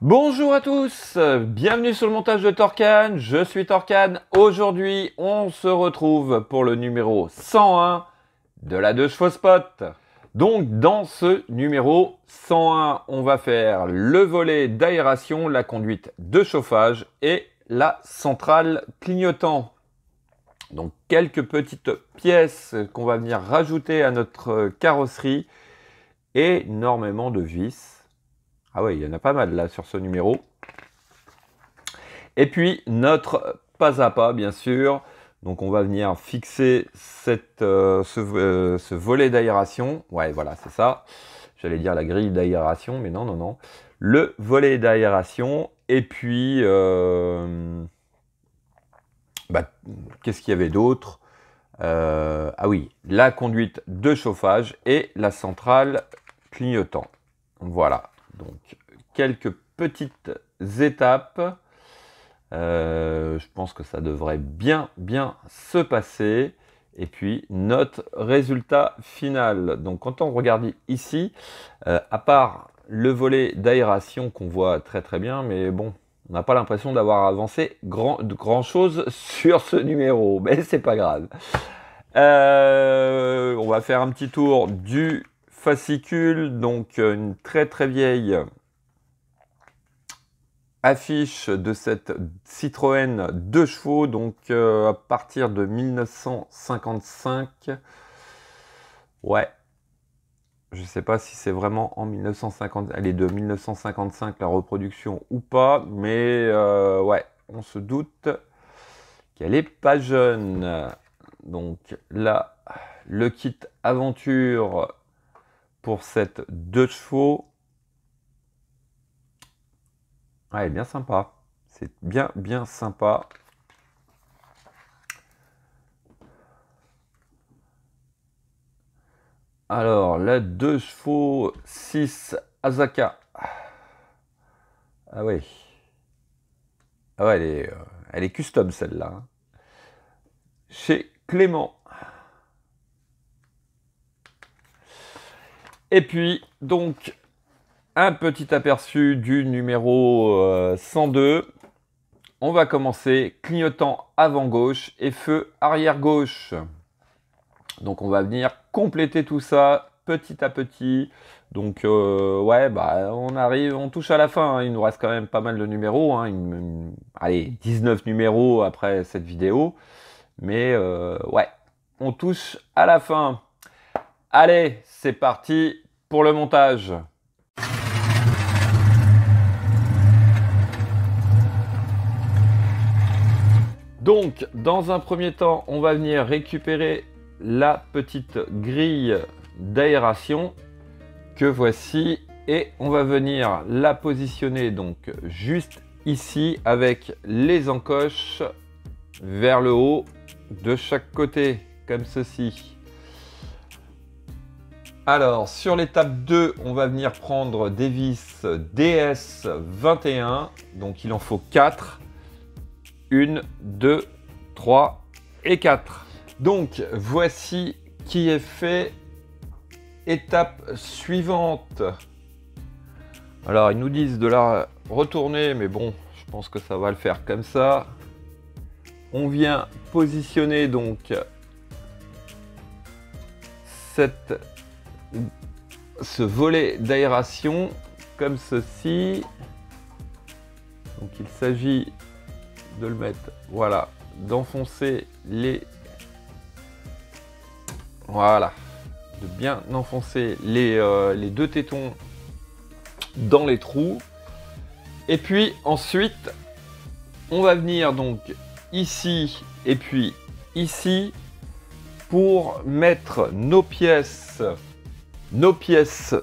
Bonjour à tous, bienvenue sur le montage de Torcan, je suis Torcan. Aujourd'hui, on se retrouve pour le numéro 101 de la 2 chevaux spot. Donc, dans ce numéro 101, on va faire le volet d'aération, la conduite de chauffage et la centrale clignotant. Donc, quelques petites pièces qu'on va venir rajouter à notre carrosserie, énormément de vis. Ah oui, il y en a pas mal là sur ce numéro. Et puis notre pas à pas, bien sûr. Donc on va venir fixer ce volet d'aération. Ouais, voilà, c'est ça. J'allais dire la grille d'aération, mais non, non, non. Le volet d'aération. Et puis, qu'est-ce qu'il y avait d'autre? Ah oui, la conduite de chauffage et la centrale clignotant. Voilà. Donc, quelques petites étapes. Je pense que ça devrait bien se passer. Et puis, notre résultat final. Donc, quand on regarde ici, à part le volet d'aération qu'on voit très bien, mais bon, on n'a pas l'impression d'avoir avancé grand chose sur ce numéro. Mais c'est pas grave. On va faire un petit tour du fascicule, donc une très vieille affiche de cette Citroën 2 chevaux, donc à partir de 1955. Ouais, je sais pas si c'est vraiment en 1950, elle est de 1955 la reproduction ou pas, mais ouais, on se doute qu'elle est pas jeune. Donc là, le kit aventure pour cette 2 chevaux. Ouais, bien sympa. C'est bien sympa. Alors, la 2 chevaux 6 Asaka. Ah ouais. Ah ouais, elle est custom celle-là. Hein. Chez Clément. Et puis, donc, un petit aperçu du numéro 102. On va commencer clignotant avant gauche et feu arrière gauche. Donc on va venir compléter tout ça petit à petit. Donc ouais, on touche à la fin. Hein. Il nous reste quand même pas mal de numéros. Hein. Allez, 19 numéros après cette vidéo. Mais ouais, on touche à la fin. Allez, c'est parti pour le montage. Donc, dans un premier temps, on va venir récupérer la petite grille d'aération que voici et on va venir la positionner donc juste ici avec les encoches vers le haut de chaque côté comme ceci. Alors sur l'étape 2, on va venir prendre des vis DS21, donc il en faut 4. 1, 2, 3 et 4. Donc, voici qui est fait. Étape suivante. Alors, ils nous disent de la retourner, mais bon, je pense que ça va le faire comme ça. On vient positionner donc ce volet d'aération comme ceci. Donc, il s'agit de le mettre, voilà, d'enfoncer voilà, de bien enfoncer les deux tétons dans les trous. Et puis ensuite, on va venir donc ici et puis ici pour mettre nos pièces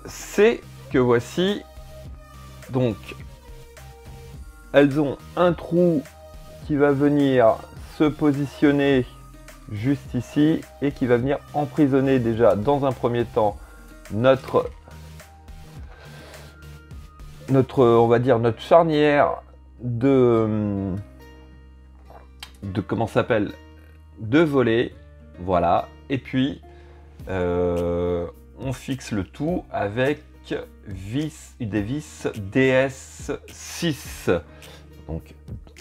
C que voici. Donc, elles ont un trou qui va venir se positionner juste ici et qui va venir emprisonner déjà dans un premier temps notre on va dire notre charnière de comment s'appelle, de volet, voilà. Et puis on fixe le tout avec des vis DS6. Donc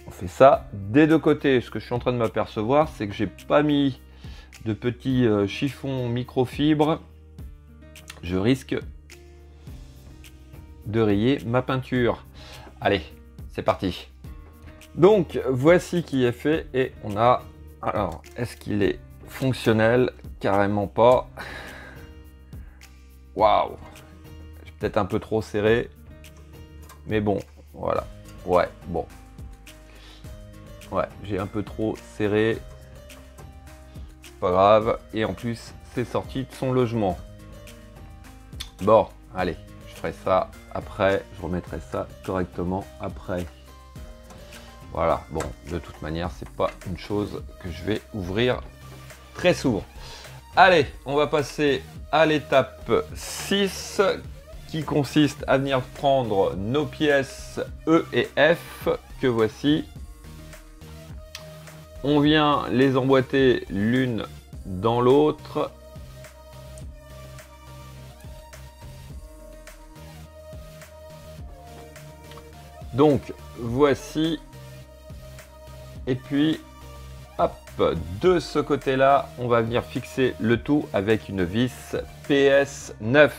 on fait ça des deux côtés. Ce que je suis en train de m'apercevoir, c'est que j'ai pas mis de petits chiffons microfibre. Je risque de rayer ma peinture. Allez, c'est parti. Donc voici qui est fait et on a... Alors, est-ce qu'il est fonctionnel? Carrément pas. Waouh! J'ai peut-être un peu trop serré. Mais bon, voilà. Ouais, bon. Ouais, j'ai un peu trop serré. Pas grave. Et en plus, c'est sorti de son logement. Bon, allez. Je ferai ça après. Je remettrai ça correctement après. Voilà. Bon, de toute manière, c'est pas une chose que je vais ouvrir très souvent. Allez, on va passer à l'étape 6 qui consiste à venir prendre nos pièces E et F que voici. On vient les emboîter l'une dans l'autre. Donc voici. Et puis hop, de ce côté-là, on va venir fixer le tout avec une vis PS9.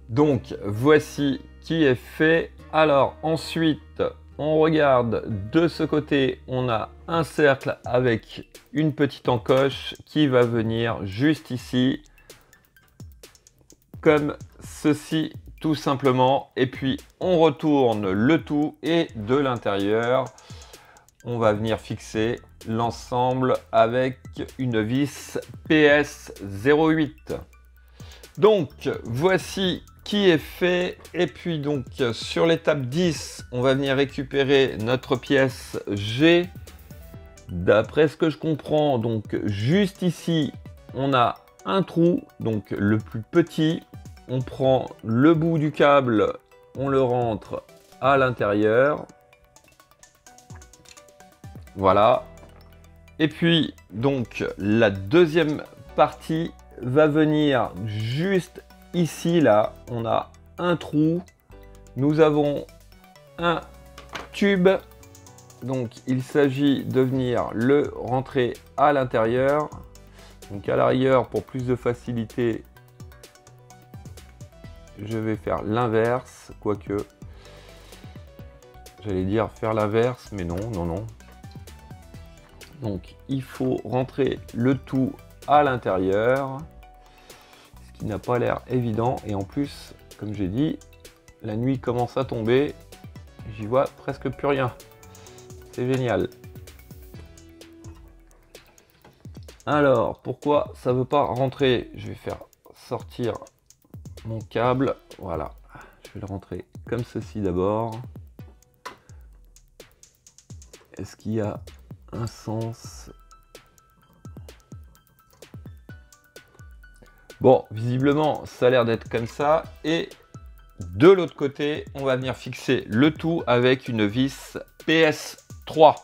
Donc voici qui est fait. Alors ensuite, on regarde de ce côté, on a un cercle avec une petite encoche qui va venir juste ici, comme ceci tout simplement. Et puis on retourne le tout et de l'intérieur, on va venir fixer l'ensemble avec une vis PS08. Donc voici qui est fait. Et puis donc sur l'étape 10, on va venir récupérer notre pièce G. D'après ce que je comprends, donc juste ici, on a un trou, donc le plus petit. On prend le bout du câble, on le rentre à l'intérieur. Voilà. Et puis donc la deuxième partie va venir juste ici, là, on a un trou, nous avons un tube, donc il s'agit de venir le rentrer à l'intérieur. Donc à l'arrière, pour plus de facilité, je vais faire l'inverse, quoique j'allais dire faire l'inverse, mais non, non, non. Donc il faut rentrer le tout à l'intérieur, ce qui n'a pas l'air évident. Et en plus, comme j'ai dit, la nuit commence à tomber, j'y vois presque plus rien. C'est génial. Alors, pourquoi ça ne veut pas rentrer? Je vais faire sortir mon câble. Voilà, je vais le rentrer comme ceci d'abord. Est-ce qu'il y a un sens? Bon, visiblement, ça a l'air d'être comme ça. Et de l'autre côté, on va venir fixer le tout avec une vis PS3.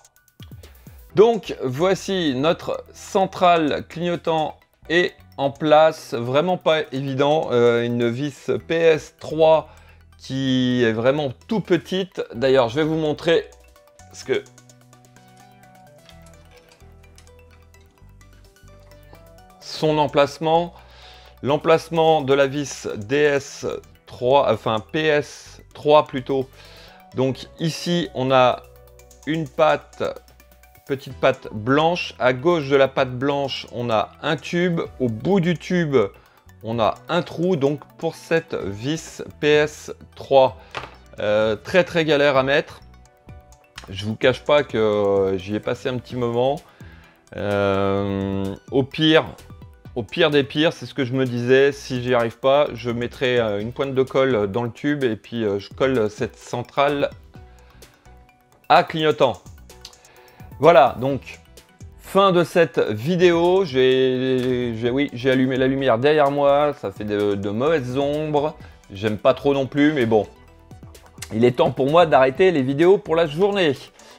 Donc, voici notre centrale clignotant est en place. Vraiment pas évident. Une vis PS3 qui est vraiment tout petite. D'ailleurs, je vais vous montrer ce que... son emplacement. L'emplacement de la vis DS3, enfin PS3 plutôt. Donc ici, on a une patte, petite patte blanche. À gauche de la patte blanche, on a un tube. Au bout du tube, on a un trou. Donc pour cette vis PS3, très très galère à mettre. Je vous cache pas que j'y ai passé un petit moment. Au pire des pires, c'est ce que je me disais, si j'y arrive pas, je mettrai une pointe de colle dans le tube et puis je colle cette centrale à clignotant. Voilà, donc fin de cette vidéo. J'ai allumé la lumière derrière moi, ça fait de mauvaises ombres. J'aime pas trop non plus, mais bon. Il est temps pour moi d'arrêter les vidéos pour la journée.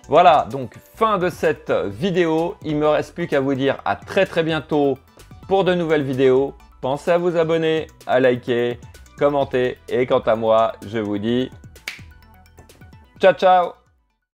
Voilà, donc fin de cette vidéo. Il me reste plus qu'à vous dire à très très bientôt pour de nouvelles vidéos. Pensez à vous abonner, à liker, commentez. Et quant à moi, je vous dis ciao ciao.